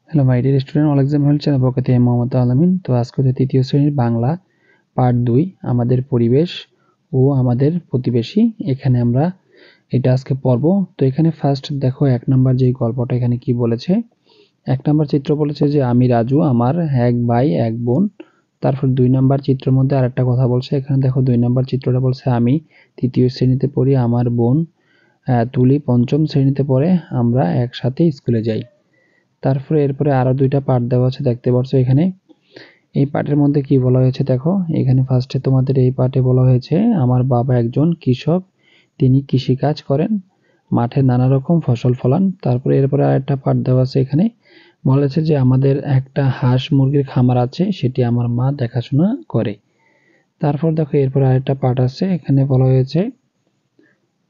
Hello my dear student, all exam হল channel পক্ষ থেকে মোহাম্মদ আলামিন। তো আজকে হচ্ছে তৃতীয় শ্রেণীর বাংলা পার্ট 2 আমাদের পরিবেশ ও আমাদের প্রতিবেশী। এখানে আমরা এটা আজকে পড়ব। তো এখানে ফার্স্ট দেখো 1 নাম্বার যে গল্পটা এখানে কি বলেছে। 1 নাম্বার চিত্র বলেছে যে আমি রাজু, আমার এক ভাই এক বোন। তারপর 2 নাম্বার চিত্রের মধ্যে আরেকটা কথা বলছে। এখানে দেখো 2 নাম্বার চিত্রটা বলছে আমি তৃতীয় শ্রেণীতে পড়ি, আমার বোন তুলি পঞ্চম শ্রেণীতে পড়ে, আমরা একসাথে স্কুলে যাই। তারপরে এরপরে আরো দুইটা পার্ট দেওয়া আছে, দেখতে পাচ্ছ এখানে। এই পার্টের মধ্যে কি বলা হয়েছে দেখো। এখানে ফার্স্টে তোমাদের এই পার্টে বলা হয়েছে আমার বাবা একজন কৃষক, তিনি কৃষিকাজ করেন, মাঠে নানা রকম ফসল ফলান। তারপরে এরপরে আরেকটা পার্ট দেওয়া আছে, এখানে বলেছে যে আমাদের একটা হাঁস মুরগির খামার আছে, সেটি আমার মা দেখাশোনা করে। তারপর দেখো এরপরে আরেকটা পার্ট আছে, এখানে বলা হয়েছে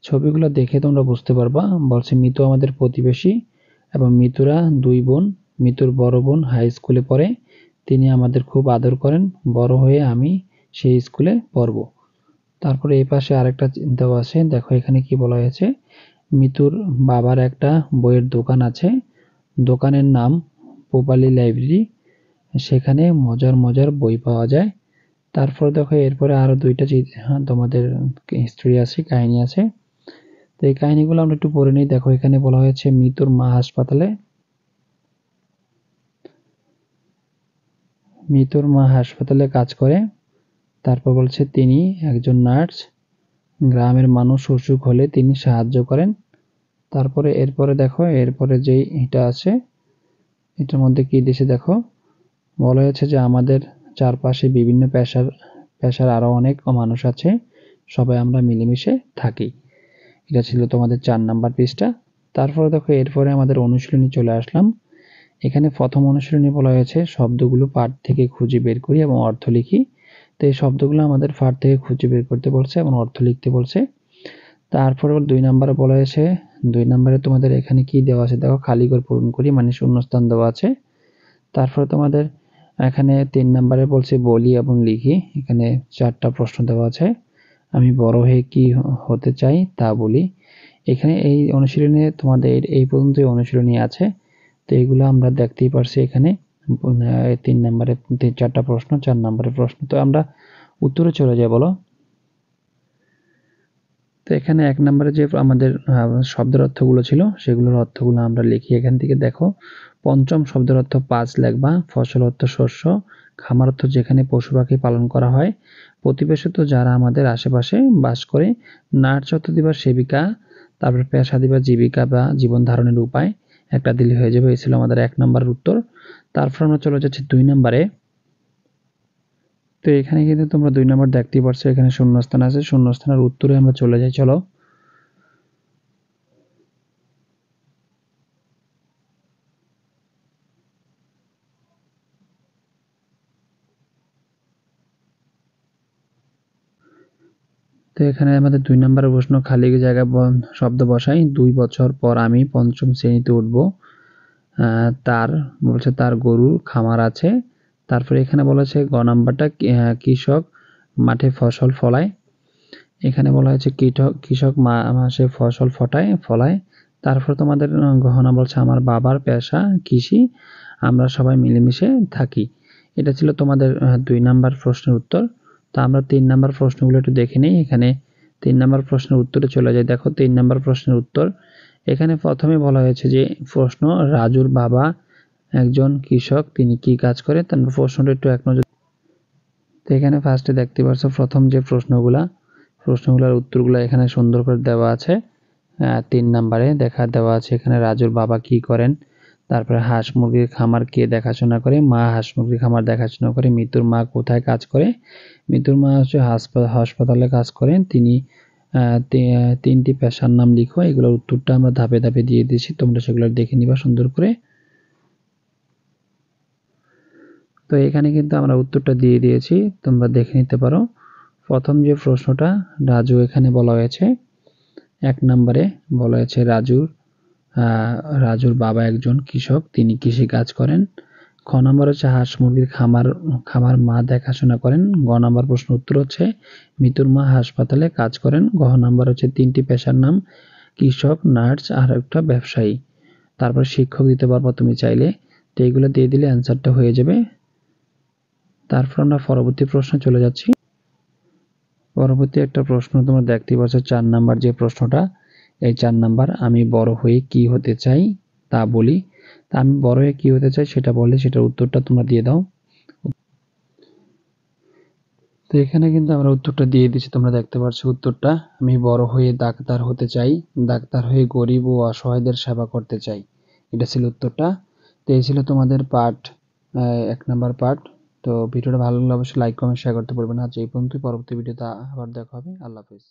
ছবিগুলো দেখে তোমরা বুঝতে পারবা। বলছে মিতু আমাদের প্রতিবেশী এবং মিতুরা 2 বোন। মিতুর বড় বোন হাই স্কুলে পড়ে, তিনি আমাদের খুব আদর করেন, বড় হয়ে আমি সেই স্কুলে পড়ব। তারপরে এই পাশে আরেকটা দেওয়া আছে, দেখো এখানে কি বলা হয়েছে। মিতুর বাবার একটা বইয়ের দোকান আছে, দোকানের নাম পোপালি লাইব্রেরি, সেখানে মজার মজার বই পাওয়া যায়। তারপর দেখো এরপরে আরো দুইটা তোমাদের হিস্ট্রি আছে, কাহিনী আছে। তো এই কাহিনীগুলো আমরা একটু পড়ে নিই। দেখো এখানে বলা হয়েছে মিতুর মা হাসপাতালে কাজ করে। তারপর বলছে তিনি একজন নার্স, গ্রামের মানুষ অসুখ হলে তিনি সাহায্য করেন। তারপরে এরপরে দেখো এরপরে যেই এটা আছে, এটার মধ্যে কি দিয়েছে দেখো। বলা হয়েছে যে আমাদের চারপাশে বিভিন্ন পেশার আরো অনেক মানুষ আছে, সবাই আমরা মিলেমিশে থাকি। এটা ছিল তোমাদের 4 নাম্বার পৃষ্ঠা। তারপরে দেখো এরপরে আমাদের অনুশীলনী চলে আসলাম। এখানে প্রথম অনুশীলনী বলা হয়েছে শব্দগুলো পাঠ থেকে খুঁজে বের করি এবং অর্থ লিখি। তো এই শব্দগুলো আমাদের পাঠ থেকে খুঁজে বের করতে বলছে এবং অর্থ লিখতে বলছে। তারপরে 2 নাম্বারে বলা হয়েছে, 2 নাম্বারে তোমাদের এখানে কি দেওয়া আছে দেখো, খালি ঘর পূরণ করি, মানে শূন্যস্থান দেওয়া আছে। তারপরে তোমাদের এখানে 3 নাম্বারে বলছে বলি এবং লিখি, এখানে 4টা প্রশ্ন দেওয়া আছে। আমি বড় হয়ে কি হতে চাই তা বলি। এখানে এই অনুশীলনে তোমাদের এই পর্যন্ত অনুশীলনী আছে। তো এগুলো আমরা দেখতেই পারছি এখানে 3 নাম্বারে 4টা প্রশ্ন, 4 নাম্বারের প্রশ্ন। তো আমরা উত্তরে চলে যাই, বলো। তো এখানে 1 নাম্বারে যে আমাদের শব্দের অর্থগুলো ছিল সেগুলোর অর্থগুলো আমরা লিখি। এখান থেকে দেখো পঞ্চম শব্দের অর্থ 5 লিখবা, ফসল অর্থ শস্য, খামার অর্থ যেখানে পশু পাখি পালন করা হয়, প্রতিবেশী তো যারা আমাদের আশেপাশে বাস করে, নার্স অর্থ দিবা সেবিকা, তারপর পেশা দিবা জীবিকা বা জীবন ধারণের উপায়, একটা দিলে হয়ে যাবে। এই ছিল আমাদের 1 নাম্বারের উত্তর। তারপর আমরা চলে যাচ্ছি 2 নাম্বারে। তো এখানে কিন্তু তোমরা 2 নাম্বার দেখতেই পারছো, এখানে শূন্যস্থান আছে, শূন্যস্থানের উত্তরে আমরা চলে যাই, চলো। তো এখানে আমাদের 2 নাম্বারের প্রশ্ন, খালি জায়গায় শব্দ বসাই। 2 বছর পর আমি পঞ্চম শ্রেণীতে উঠব। তার বলছে তার গরুর খামার আছে। তারপরে এখানে বলেছে গ নাম্বারটা কৃষক মাঠে ফসল ফলায়। এখানে বলা হয়েছে কৃষক মাসে ফসল ফলায়। তারপর তোমাদের গহনা বলছে আমার বাবার পেশা কৃষি, আমরা সবাই মিলেমিশে থাকি। এটা ছিল তোমাদের 2 নাম্বার প্রশ্নের উত্তর। তো আমরা 3 নাম্বার প্রশ্নগুলো একটু দেখে নিই। এখানে 3 নাম্বার প্রশ্নের উত্তরে চলে যায়। দেখো 3 নাম্বার প্রশ্নের উত্তর। এখানে প্রথমে বলা হয়েছে যে প্রশ্ন, রাজুর বাবা একজন কৃষক, তিনি কি কাজ করে। তার প্রশ্নটা একটু এক নজর। তো এখানে ফার্স্টে দেখতে পাচ্ছ প্রথম যে প্রশ্নগুলোর উত্তরগুলো এখানে সুন্দর করে দেওয়া আছে। 3 নাম্বারে দেওয়া আছে এখানে রাজুর বাবা কি করেন, তারপরে হাঁস মুরগির খামার কে দেখাশোনা করে, মা হাঁস মুরগির খামার দেখাশোনা করে, মিতুর মা কোথায় কাজ করে। মিতুর মা হচ্ছে হাসপাতালে কাজ করেন। তিনি 3টি পেশার নাম লিখো। এগুলোর উত্তরটা আমরা ধাপে ধাপে দিয়ে দিয়েছি, তোমরা সেগুলো দেখে নিবা সুন্দর করে। তো এখানে কিন্তু আমরা উত্তরটা দিয়ে দিয়েছি, তোমরা দেখে নিতে পারো। প্রথম যে প্রশ্নটা রাজু, এখানে বলা হয়েছে 1 নম্বরে বলা হয়েছে রাজুর বাবা একজন কৃষক, তিনি কৃষি কাজ করেন। খ নম্বর হচ্ছে হাঁস মুরগির খামার মা দেখাশোনা করেন। গ নম্বর প্রশ্ন উত্তর হচ্ছে মিতুর মা হাসপাতালে কাজ করেন। ঘ নম্বর হচ্ছে 3টি পেশার নাম কৃষক, নার্স আর একটা ব্যবসায়ী। তারপর শিক্ষক দিতে পারবো তুমি চাইলে। তো এইগুলো দিয়ে দিলে অ্যান্সারটা হয়ে যাবে। তারপর আমরা পরবর্তী প্রশ্নে চলে যাচ্ছি। পরবর্তী একটা প্রশ্ন তোমরা দেখতেই পাচ্ছ, 4 নাম্বার যে প্রশ্নটা, এই 4 নাম্বার, আমি বড় হয়ে কি হতে চাই তা বলি। তা আমি বড় হয়ে কি হতে চাই সেটা বললে সেটার উত্তরটা তোমরা দিয়ে দাও। তো এখানে কিন্তু আমরা উত্তরটা দিয়ে দিচ্ছি, তোমরা দেখতে পাচ্ছ উত্তরটা, আমি বড় হয়ে ডাক্তার হতে চাই, ডাক্তার হয়ে গরিব ও অসহায়দের সেবা করতে চাই। এটা ছিল উত্তরটা। তো এই ছিল তোমাদের পার্ট 1 নাম্বার পার্ট। তো ভিডিওটা ভালো লাগলে অবশ্যই লাইক কমেন্ট শেয়ার করতে ভুলবেন না। আজ এই পর্যন্তই, পরবর্তী ভিডিওতে আবার দেখা হবে। আল্লাহ হাফেজ।